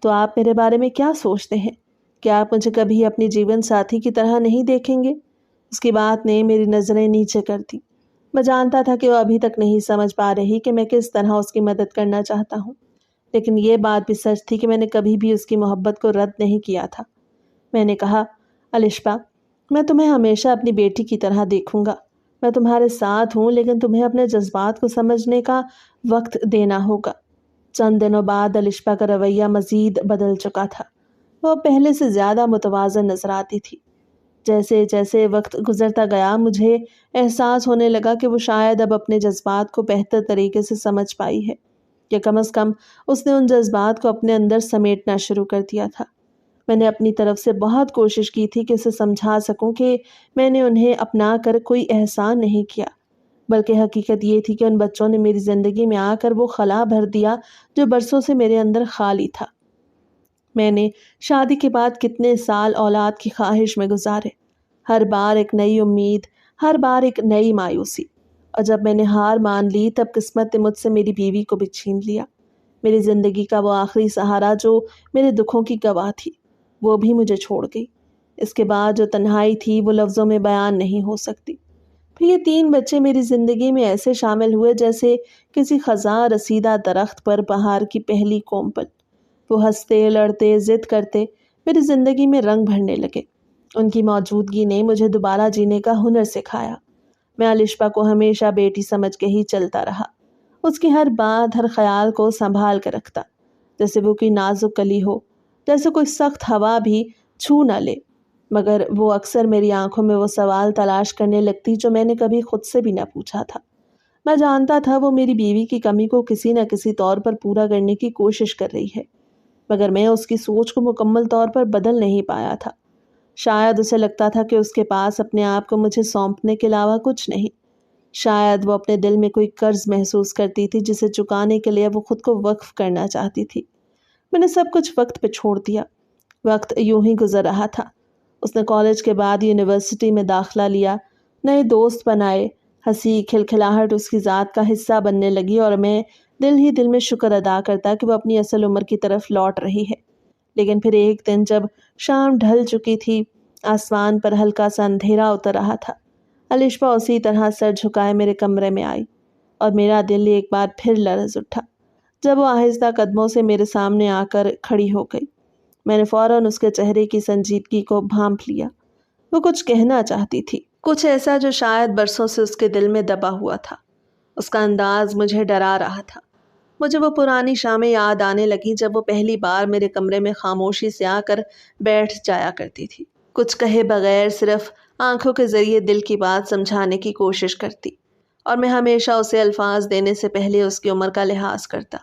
تو آپ میرے بارے میں کیا سوچتے ہیں؟ کیا آپ مجھے کبھی اپنی جیون ساتھی کی طرح نہیں دیکھیں گے؟ اس کی بات نے میری نظریں نیچے کر دی۔ میں جانتا تھا کہ وہ ابھی تک نہیں سمجھ پا رہی کہ میں کس طرح اس کی مدد کرنا چاہتا ہوں، لیکن یہ بات بھی سچ تھی کہ میں نے کبھی بھی اس کی محبت کو رد نہیں کیا تھا۔ میں نے کہا، الشبا، میں تمہیں ہمیشہ اپنی بیٹی کی طرح دیکھوں گا۔ میں تمہارے ساتھ ہوں، لیکن تمہیں اپنے جذبات کو سمجھنے کا وقت دینا ہوگا۔ چند دنوں بعد الشبا کا رویہ مزید بدل چکا تھا۔ وہ پہلے سے زیادہ متوازن نظر آتی تھی۔ جیسے جیسے وقت گزرتا گیا مجھے احساس ہونے لگا کہ وہ شاید اب اپنے جذبات کو بہتر طریقے سے سمجھ پائی ہے، یا کم از کم اس نے ان جذبات کو اپنے اندر سمیٹنا شروع کر دیا تھا۔ میں نے اپنی طرف سے بہت کوشش کی تھی کہ اسے سمجھا سکوں کہ میں نے انہیں اپنا کر کوئی احسان نہیں کیا، بلکہ حقیقت یہ تھی کہ ان بچوں نے میری زندگی میں آ کر وہ خلا بھر دیا جو برسوں سے میرے اندر خالی تھا۔ میں نے شادی کے بعد کتنے سال اولاد کی خواہش میں گزارے، ہر بار ایک نئی امید، ہر بار ایک نئی مایوسی، اور جب میں نے ہار مان لی تب قسمت نے مجھ سے میری بیوی کو بھی چھین لیا۔ میری زندگی کا وہ آخری سہارا جو میرے دکھوں کی گواہ تھی، وہ بھی مجھے چھوڑ گئی۔ اس کے بعد جو تنہائی تھی وہ لفظوں میں بیان نہیں ہو سکتی۔ پھر یہ 3 بچے میری زندگی میں ایسے شامل ہوئے جیسے کسی خزاں رسیدہ درخت پر بہار کی پہلی کومپل۔ وہ ہنستے، لڑتے، ضد کرتے میری زندگی میں رنگ بھرنے لگے۔ ان کی موجودگی نے مجھے دوبارہ جینے کا ہنر سکھایا۔ میں الشپا کو ہمیشہ بیٹی سمجھ کے ہی چلتا رہا، اس کی ہر بات، ہر خیال کو سنبھال کے رکھتا، جیسے وہ کوئی نازک کلی ہو، جیسے کوئی سخت ہوا بھی چھو نہ لے۔ مگر وہ اکثر میری آنکھوں میں وہ سوال تلاش کرنے لگتی جو میں نے کبھی خود سے بھی نہ پوچھا تھا۔ میں جانتا تھا وہ میری بیوی کی کمی کو کسی نہ کسی طور پر پورا کرنے کی کوشش کر رہی ہے، مگر میں اس کی سوچ کو مکمل طور پر بدل نہیں پایا تھا۔ شاید اسے لگتا تھا کہ اس کے پاس اپنے آپ کو مجھے سونپنے کے علاوہ کچھ نہیں۔ شاید وہ اپنے دل میں کوئی قرض محسوس کرتی تھی جسے چکانے کے لیے وہ خود کو وقف کرنا چاہتی تھی۔ میں نے سب کچھ وقت پہ چھوڑ دیا۔ وقت یوں ہی گزر رہا تھا۔ اس نے کالج کے بعد یونیورسٹی میں داخلہ لیا، نئے دوست بنائے، ہنسی کھلکھلاہٹ اس کی ذات کا حصہ بننے لگی، اور میں دل ہی دل میں شکر ادا کرتا کہ وہ اپنی اصل عمر کی طرف لوٹ رہی ہے۔ لیکن پھر ایک دن جب شام ڈھل چکی تھی، آسمان پر ہلکا سا اندھیرا اتر رہا تھا، الشپا اسی طرح سر جھکائے میرے کمرے میں آئی، اور میرا دل ایک بار پھر لرز اٹھا جب وہ آہستہ قدموں سے میرے سامنے آ کر کھڑی ہو گئی۔ میں نے فوراً اس کے چہرے کی سنجیدگی کو بھانپ لیا۔ وہ کچھ کہنا چاہتی تھی، کچھ ایسا جو شاید برسوں سے اس کے دل میں دبا ہوا تھا۔ اس کا انداز مجھے ڈرا رہا تھا۔ مجھے وہ پرانی شامیں یاد آنے لگی جب وہ پہلی بار میرے کمرے میں خاموشی سے آ کر بیٹھ جایا کرتی تھی، کچھ کہے بغیر صرف آنکھوں کے ذریعے دل کی بات سمجھانے کی کوشش کرتی، اور میں ہمیشہ اسے الفاظ دینے سے پہلے اس کی عمر کا لحاظ کرتا۔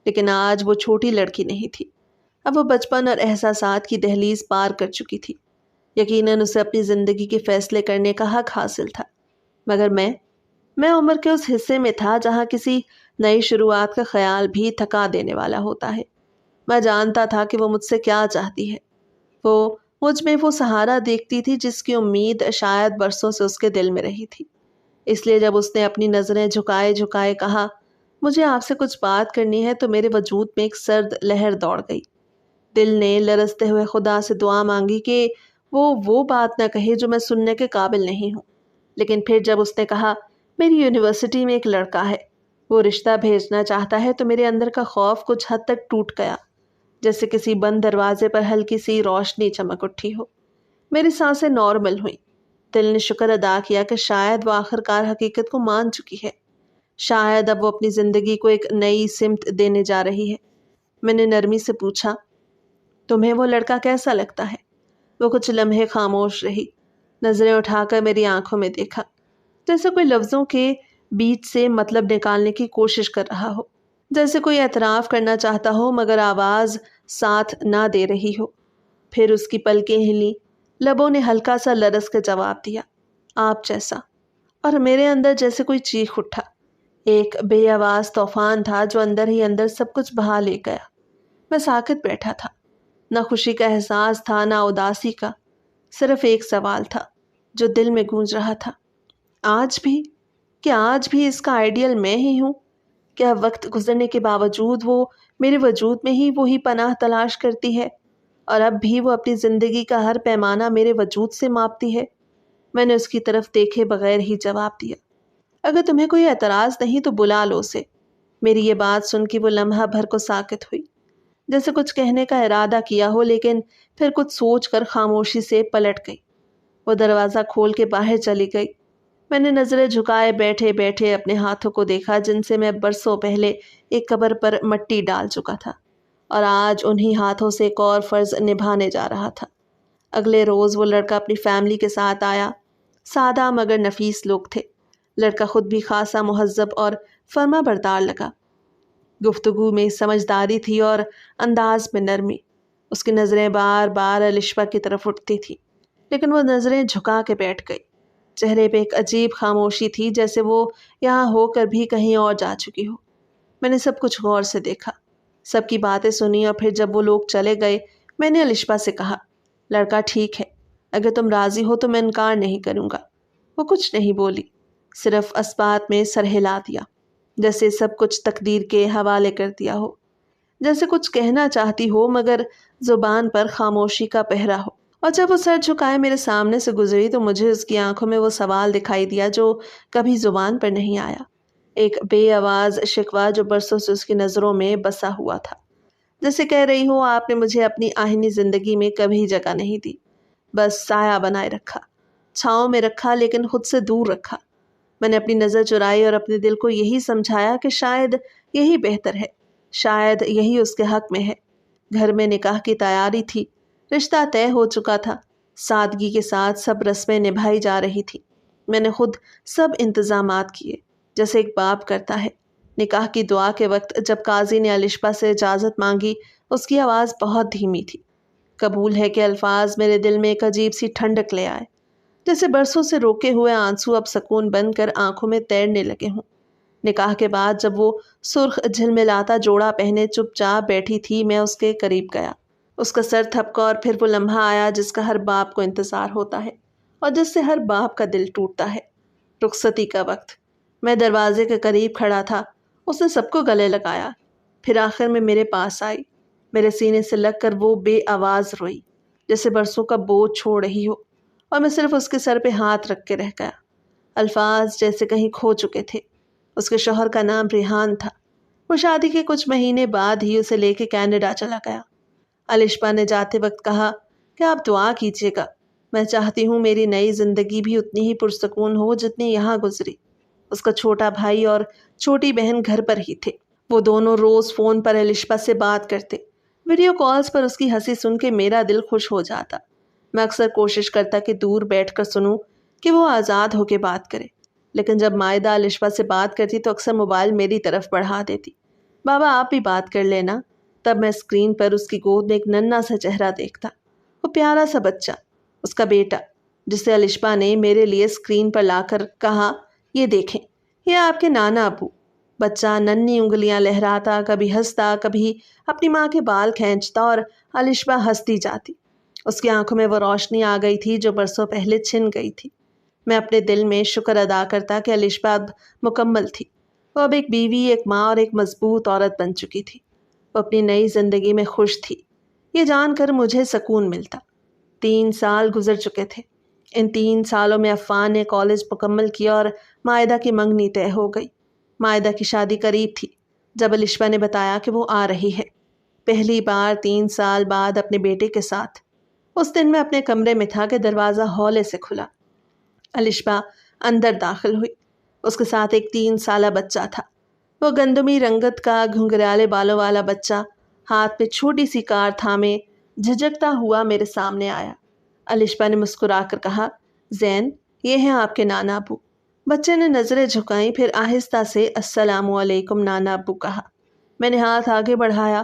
لیکن آج وہ چھوٹی لڑکی نہیں تھی، اب وہ بچپن اور احساسات کی دہلیز پار کر چکی تھی۔ یقیناً اسے اپنی زندگی کے فیصلے کرنے کا حق حاصل تھا، مگر میں عمر کے اس حصے میں تھا جہاں کسی نئی شروعات کا خیال بھی تھکا دینے والا ہوتا ہے۔ میں جانتا تھا کہ وہ مجھ سے کیا چاہتی ہے۔ وہ مجھ میں وہ سہارا دیکھتی تھی جس کی امید شاید برسوں سے اس کے دل میں رہی تھی۔ اس لیے جب اس نے اپنی نظریں جھکائے جھکائے کہا، مجھے آپ سے کچھ بات کرنی ہے، تو میرے وجود میں ایک سرد لہر دوڑ گئی۔ دل نے لرزتے ہوئے خدا سے دعا مانگی کہ وہ بات نہ کہے جو میں سننے کے قابل نہیں ہوں۔ لیکن پھر جب اس نے کہا، میری یونیورسٹی میں ایک لڑکا ہے، وہ رشتہ بھیجنا چاہتا ہے، تو میرے اندر کا خوف کچھ حد تک ٹوٹ گیا، جیسے کسی بند دروازے پر ہلکی سی روشنی چمک اٹھی ہو۔ میری سانسیں نارمل ہوئیں۔ دل نے شکر ادا کیا کہ شاید وہ آخرکار حقیقت کو مان چکی ہے، شاید اب وہ اپنی زندگی کو ایک نئی سمت دینے جا رہی ہے۔ میں نے نرمی سے پوچھا، تمہیں وہ لڑکا کیسا لگتا ہے؟ وہ کچھ لمحے خاموش رہی، نظریں اٹھا کر میری آنکھوں میں دیکھا، جیسے کوئی لفظوں کے بیچ سے مطلب نکالنے کی کوشش کر رہا ہو، جیسے کوئی اعتراف کرنا چاہتا ہو مگر آواز ساتھ نہ دے رہی ہو۔ پھر اس کی پلکیں ہلیں، لبوں نے ہلکا سا لرز کے جواب دیا، آپ جیسا۔ اور میرے اندر جیسے کوئی چیخ اٹھا، ایک بے آواز طوفان تھا جو اندر ہی اندر سب کچھ بہا لے گیا۔ میں ساکت بیٹھا تھا، نہ خوشی کا احساس تھا نہ اداسی کا، صرف ایک سوال تھا جو دل میں گونج رہا تھا، آج بھی؟ کیا آج بھی اس کا آئیڈیل میں ہی ہوں؟ کیا وقت گزرنے کے باوجود وہ میرے وجود میں ہی وہی پناہ تلاش کرتی ہے، اور اب بھی وہ اپنی زندگی کا ہر پیمانہ میرے وجود سے ماپتی ہے؟ میں نے اس کی طرف دیکھے بغیر ہی جواب دیا، اگر تمہیں کوئی اعتراض نہیں تو بلا لو اسے۔ میری یہ بات سن کے وہ لمحہ بھر کو ساکت ہوئی، جیسے کچھ کہنے کا ارادہ کیا ہو، لیکن پھر کچھ سوچ کر خاموشی سے پلٹ گئی۔ وہ دروازہ کھول کے باہر چلی گئی۔ میں نے نظریں جھکائے بیٹھے بیٹھے اپنے ہاتھوں کو دیکھا جن سے میں برسوں پہلے ایک قبر پر مٹی ڈال چکا تھا، اور آج انہی ہاتھوں سے ایک اور فرض نبھانے جا رہا تھا۔ اگلے روز وہ لڑکا اپنی فیملی کے ساتھ آیا۔ سادہ مگر نفیس لوگ تھے۔ لڑکا خود بھی خاصا مہذب اور فرما بردار لگا۔ گفتگو میں سمجھداری تھی اور انداز میں نرمی۔ اس کی نظریں بار بار الشپا کی طرف اٹھتی تھی، لیکن وہ نظریں جھکا کے بیٹھ گئی۔ چہرے پہ ایک عجیب خاموشی تھی، جیسے وہ یہاں ہو کر بھی کہیں اور جا چکی ہو۔ میں نے سب کچھ غور سے دیکھا، سب کی باتیں سنی، اور پھر جب وہ لوگ چلے گئے میں نے الشپا سے کہا، لڑکا ٹھیک ہے، اگر تم راضی ہو تو میں انکار نہیں کروں گا۔ وہ کچھ نہیں بولی، صرف اسبات میں سر ہلا دیا، جیسے سب کچھ تقدیر کے حوالے کر دیا ہو، جیسے کچھ کہنا چاہتی ہو مگر زبان پر خاموشی کا پہرا ہو۔ اور جب وہ سر جھکائے میرے سامنے سے گزری تو مجھے اس کی آنکھوں میں وہ سوال دکھائی دیا جو کبھی زبان پر نہیں آیا، ایک بے آواز شکوہ جو برسوں سے اس کی نظروں میں بسا ہوا تھا، جیسے کہہ رہی ہو آپ نے مجھے اپنی آہنی زندگی میں کبھی جگہ نہیں دی، بس سایہ بنائے رکھا، چھاؤں میں رکھا لیکن خود سے دور رکھا۔ میں نے اپنی نظر چرائی اور اپنے دل کو یہی سمجھایا کہ شاید یہی بہتر ہے، شاید یہی اس کے حق میں ہے۔ گھر میں نکاح کی تیاری تھی، رشتہ طے ہو چکا تھا، سادگی کے ساتھ سب رسمیں نبھائی جا رہی تھی۔ میں نے خود سب انتظامات کیے جیسے ایک باپ کرتا ہے۔ نکاح کی دعا کے وقت جب قاضی نے الشبا سے اجازت مانگی، اس کی آواز بہت دھیمی تھی۔ قبول ہے کہ الفاظ میرے دل میں ایک عجیب سی ٹھنڈک لے آئے، جیسے برسوں سے روکے ہوئے آنسو اب سکون بن کر آنکھوں میں تیرنے لگے ہوں۔ نکاح کے بعد جب وہ سرخ جھلملاتا جوڑا پہنے چپ چاپ بیٹھی تھی، میں اس کے قریب گیا۔ اس کا سر تھپکا اور پھر وہ لمحہ آیا جس کا ہر باپ کو انتظار ہوتا ہے اور جس سے ہر باپ کا دل ٹوٹتا ہے، رخصتی کا وقت۔ میں دروازے کے قریب کھڑا تھا، اس نے سب کو گلے لگایا، پھر آخر میں میرے پاس آئی، میرے سینے سے لگ کر وہ بے آواز روئی جیسے برسوں کا بوجھ چھوڑ رہی ہو، اور میں صرف اس کے سر پہ ہاتھ رکھ کے رہ گیا۔ الفاظ جیسے کہیں کھو چکے تھے۔ اس کے شوہر کا نام ریحان تھا، وہ شادی کے کچھ مہینے بعد ہی اسے لے کے کینیڈا چلا گیا۔ الشبا نے جاتے وقت کہا کہ آپ دعا کیجیے گا، میں چاہتی ہوں میری نئی زندگی بھی اتنی ہی پرسکون ہو جتنی یہاں گزری۔ اس کا چھوٹا بھائی اور چھوٹی بہن گھر پر ہی تھے، وہ دونوں روز فون پر الشبا سے بات کرتے، ویڈیو کالز پر اس کی ہنسی سن کے میرا دل خوش ہو جاتا۔ میں اکثر کوشش کرتا کہ دور بیٹھ کر سنوں کہ وہ آزاد ہو کے بات کرے، لیکن جب مائدہ الشبا سے بات کرتی تو اکثر موبائل میری طرف بڑھا دیتی۔ بابا آپ بھی بات کر لینا۔ تب میں اسکرین پر اس کی گود میں ایک ننھا سا چہرہ دیکھتا، وہ پیارا سا بچہ، اس کا بیٹا، جسے الشبا نے میرے لیے اسکرین پر لا کر کہا، یہ دیکھیں، یہ آپ کے نانا ابو۔ بچہ ننھی انگلیاں لہراتا، کبھی ہنستا، کبھی اپنی ماں کے بال کھینچتا، اور الشبا ہنستی جاتی۔ اس کی آنکھوں میں وہ روشنی آ گئی تھی جو برسوں پہلے چھن گئی تھی۔ میں اپنے دل میں شکر ادا کرتا کہ الشبا اب مکمل تھی، وہ اب ایک بیوی، ایک ماں اور ایک مضبوط عورت بن چکی تھی۔ وہ اپنی نئی زندگی میں خوش تھی، یہ جان کر مجھے سکون ملتا۔ 3 سال گزر چکے تھے۔ ان 3 سالوں میں عفان نے کالج مکمل کیا اور مائدہ کی منگنی طے ہو گئی۔ مائدہ کی شادی قریب تھی جب الشبا نے بتایا کہ وہ آ رہی ہے، پہلی بار 3 سال بعد اپنے بیٹے کے ساتھ۔ اس دن میں اپنے کمرے میں تھا کہ دروازہ ہولے سے کھلا۔ الشبا اندر داخل ہوئی، اس کے ساتھ ایک 3 سالہ بچہ تھا، وہ گندمی رنگت کا گھنگریالے بالوں والا بچہ ہاتھ میں چھوٹی سی کار تھامے جھجکتا ہوا میرے سامنے آیا۔ الشبا نے مسکرا کر کہا، زین، یہ ہیں آپ کے نانا ابو۔ بچے نے نظریں جھکائیں، پھر آہستہ سے السلام علیکم نانا ابو کہا۔ میں نے ہاتھ آگے بڑھایا،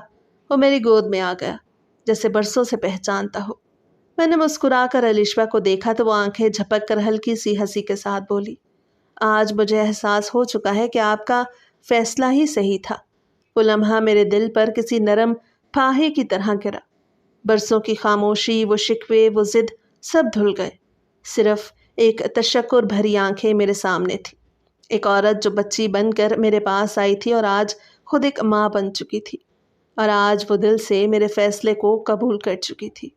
وہ میری گود میں آ گیا جیسے برسوں سے پہچانتا ہو۔ میں نے مسکرا کر الشبا کو دیکھا تو وہ آنکھیں جھپک کر ہلکی سی ہنسی کے ساتھ بولی، آج مجھے احساس ہو چکا ہے کہ آپ کا فیصلہ ہی صحیح تھا۔ وہ لمحہ میرے دل پر کسی نرم پھاہے کی طرح گرا، برسوں کی خاموشی، وہ شکوے، وہ ضد، سب دھل گئے۔ صرف ایک تشکر بھری آنکھیں میرے سامنے تھی، ایک عورت جو بچی بن کر میرے پاس آئی تھی اور آج خود ایک ماں بن چکی تھی، اور آج وہ دل سے میرے فیصلے کو قبول کر چکی تھی۔